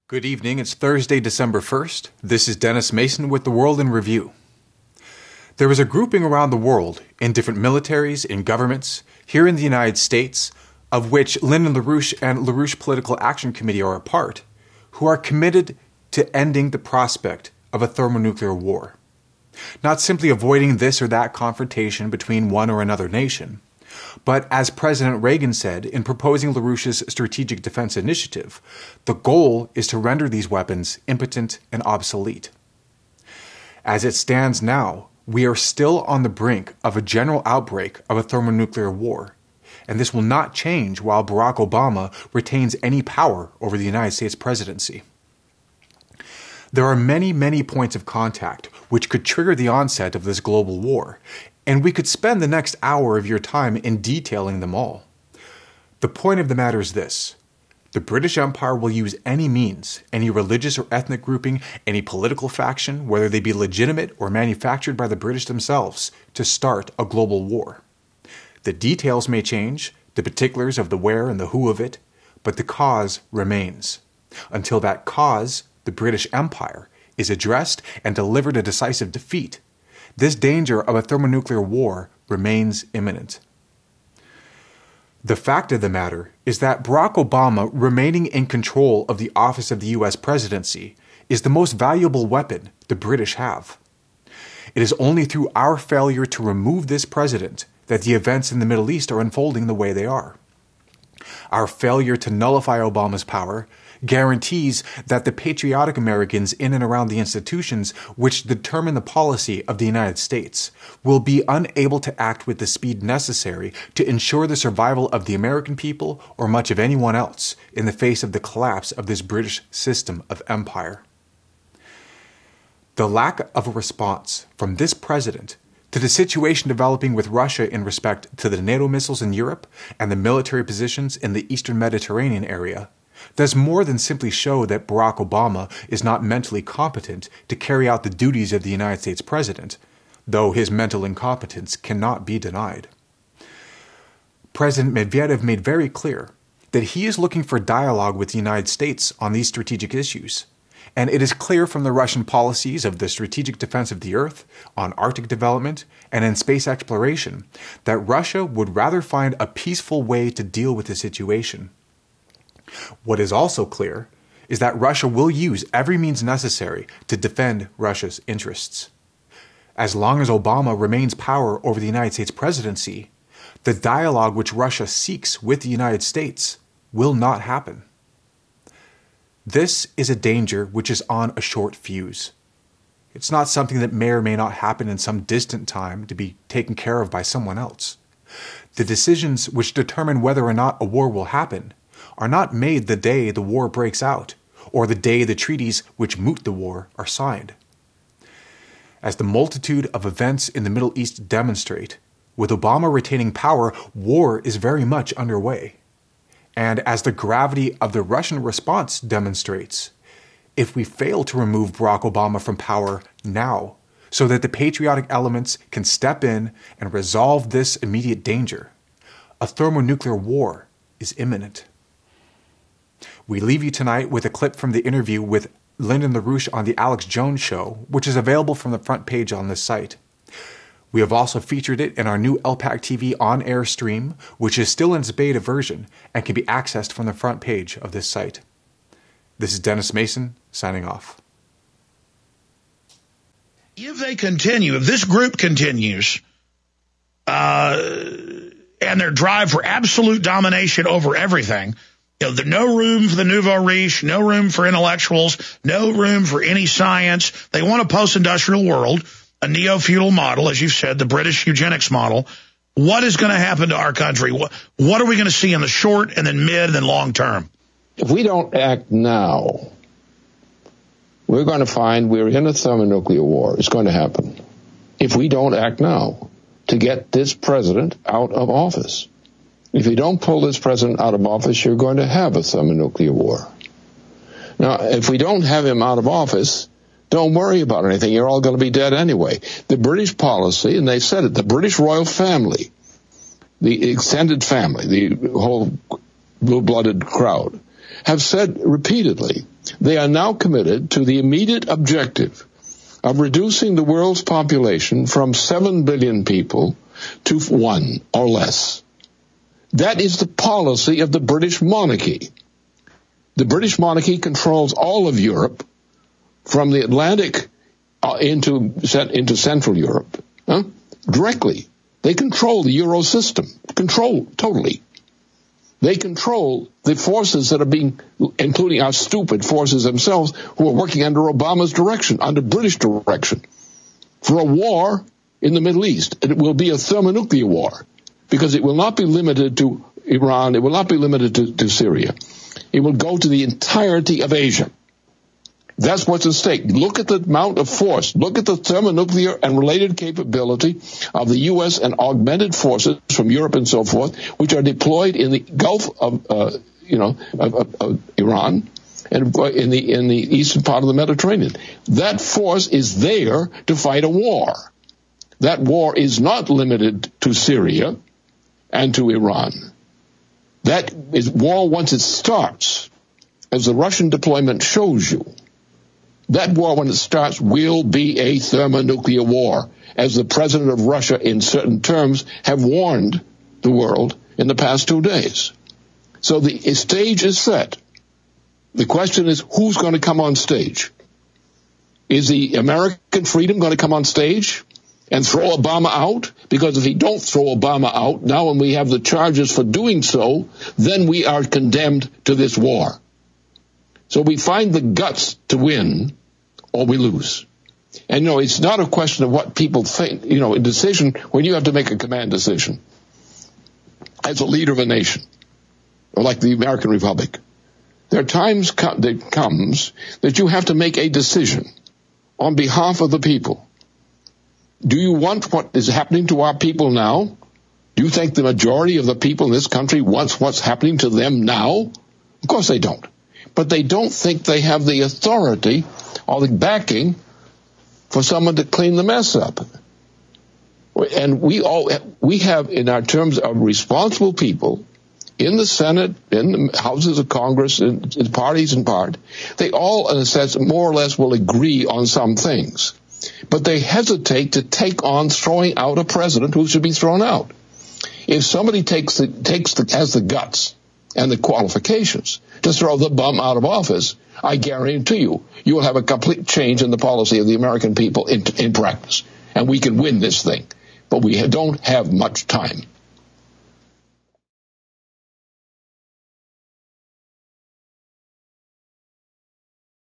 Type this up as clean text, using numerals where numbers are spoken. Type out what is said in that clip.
Good evening. It's Thursday, December 1st. This is Dennis Mason with The World in Review. There is a grouping around the world, in different militaries, in governments, here in the United States, of which Lyndon LaRouche and LaRouche Political Action Committee are a part, who are committed to ending the prospect of a thermonuclear war. Not simply avoiding this or that confrontation between one or another nation, but as President Reagan said in proposing LaRouche's Strategic Defense Initiative, the goal is to render these weapons impotent and obsolete. As it stands now, we are still on the brink of a general outbreak of a thermonuclear war, and this will not change while Barack Obama retains any power over the United States presidency. There are many points of contact which could trigger the onset of this global war, and we could spend the next hour of your time in detailing them all. The point of the matter is this: the British Empire will use any means, any religious or ethnic grouping, any political faction, whether they be legitimate or manufactured by the British themselves, to start a global war. The details may change, the particulars of the where and the who of it, but the cause remains. Until that cause, the British Empire, is addressed and delivered a decisive defeat, this danger of a thermonuclear war remains imminent. The fact of the matter is that Barack Obama remaining in control of the office of the U.S. presidency is the most valuable weapon the British have. It is only through our failure to remove this president that the events in the Middle East are unfolding the way they are. Our failure to nullify Obama's power guarantees that the patriotic Americans in and around the institutions which determine the policy of the United States will be unable to act with the speed necessary to ensure the survival of the American people or much of anyone else in the face of the collapse of this British system of empire. The lack of a response from this president to the situation developing with Russia in respect to the NATO missiles in Europe and the military positions in the Eastern Mediterranean area does more than simply show that Barack Obama is not mentally competent to carry out the duties of the United States president, though his mental incompetence cannot be denied. President Medvedev made very clear that he is looking for dialogue with the United States on these strategic issues, and it is clear from the Russian policies of the strategic defense of the Earth, on Arctic development, and in space exploration that Russia would rather find a peaceful way to deal with the situation. What is also clear is that Russia will use every means necessary to defend Russia's interests. As long as Obama remains power over the United States presidency, the dialogue which Russia seeks with the United States will not happen. This is a danger which is on a short fuse. It's not something that may or may not happen in some distant time to be taken care of by someone else. The decisions which determine whether or not a war will happen are not made the day the war breaks out, or the day the treaties which moot the war are signed. As the multitude of events in the Middle East demonstrate, with Obama retaining power, war is very much underway. And as the gravity of the Russian response demonstrates, if we fail to remove Barack Obama from power now, so that the patriotic elements can step in and resolve this immediate danger, a thermonuclear war is imminent. We leave you tonight with a clip from the interview with Lyndon LaRouche on The Alex Jones Show, which is available from the front page on this site. We have also featured it in our new LPAC TV on-air stream, which is still in its beta version and can be accessed from the front page of this site. This is Dennis Mason, signing off. If they continue, if this group continues, and their drive for absolute domination over everything, there's no room for the nouveau riche, no room for intellectuals, no room for any science. They want a post-industrial world, a neo-feudal model, as you've said, the British eugenics model. What is going to happen to our country? What are we going to see in the short and then mid and then long term? If we don't act now, we're going to find we're in a thermonuclear war. It's going to happen. If we don't act now to get this president out of office. If you don't pull this president out of office, you're going to have a thermonuclear war. Now, if we don't have him out of office, don't worry about anything. You're all going to be dead anyway. The British policy, and they said it, the British royal family, the extended family, the whole blue-blooded crowd, have said repeatedly they are now committed to the immediate objective of reducing the world's population from 7 billion people to 1 or less. That is the policy of the British monarchy. The British monarchy controls all of Europe, from the Atlantic into Central Europe, directly. They control the Euro system, totally. They control the forces that are being, including our stupid forces themselves, who are working under Obama's direction, under British direction, for a war in the Middle East. It will be a thermonuclear war, because it will not be limited to Iran. It will not be limited to Syria. It will go to the entirety of Asia. That's what's at stake. Look at the amount of force. Look at the thermonuclear and related capability of the U.S. and augmented forces from Europe and so forth, which are deployed in the Gulf of Iran and in the eastern part of the Mediterranean. That force is there to fight a war. That war is not limited to Syria and to Iran. That is war once it starts, as the Russian deployment shows you. That war, when it starts, will be a thermonuclear war, as the president of Russia, in certain terms, have warned the world in the past 2 days. So the stage is set. The question is, who's going to come on stage? Is the American freedom going to come on stage and throw Obama out? Because if he don't throw Obama out, now when we have the charges for doing so, then we are condemned to this war. So we find the guts to win, or we lose. And, it's not a question of what people think. A decision, when you have to make a command decision as a leader of a nation, or like the American Republic, there are times that comes that you have to make a decision on behalf of the people. Do you want what is happening to our people now? Do you think the majority of the people in this country wants what's happening to them now? Of course they don't. But they don't think they have the authority or the backing for someone to clean the mess up. And we have, in our terms of responsible people, in the Senate, in the houses of Congress, in parties and part, they all, in a sense, more or less will agree on some things. But they hesitate to take on throwing out a president who should be thrown out. If somebody has the guts and the qualifications to throw the bum out of office, I guarantee you will have a complete change in the policy of the American people in practice. And we can win this thing. But we don't have much time.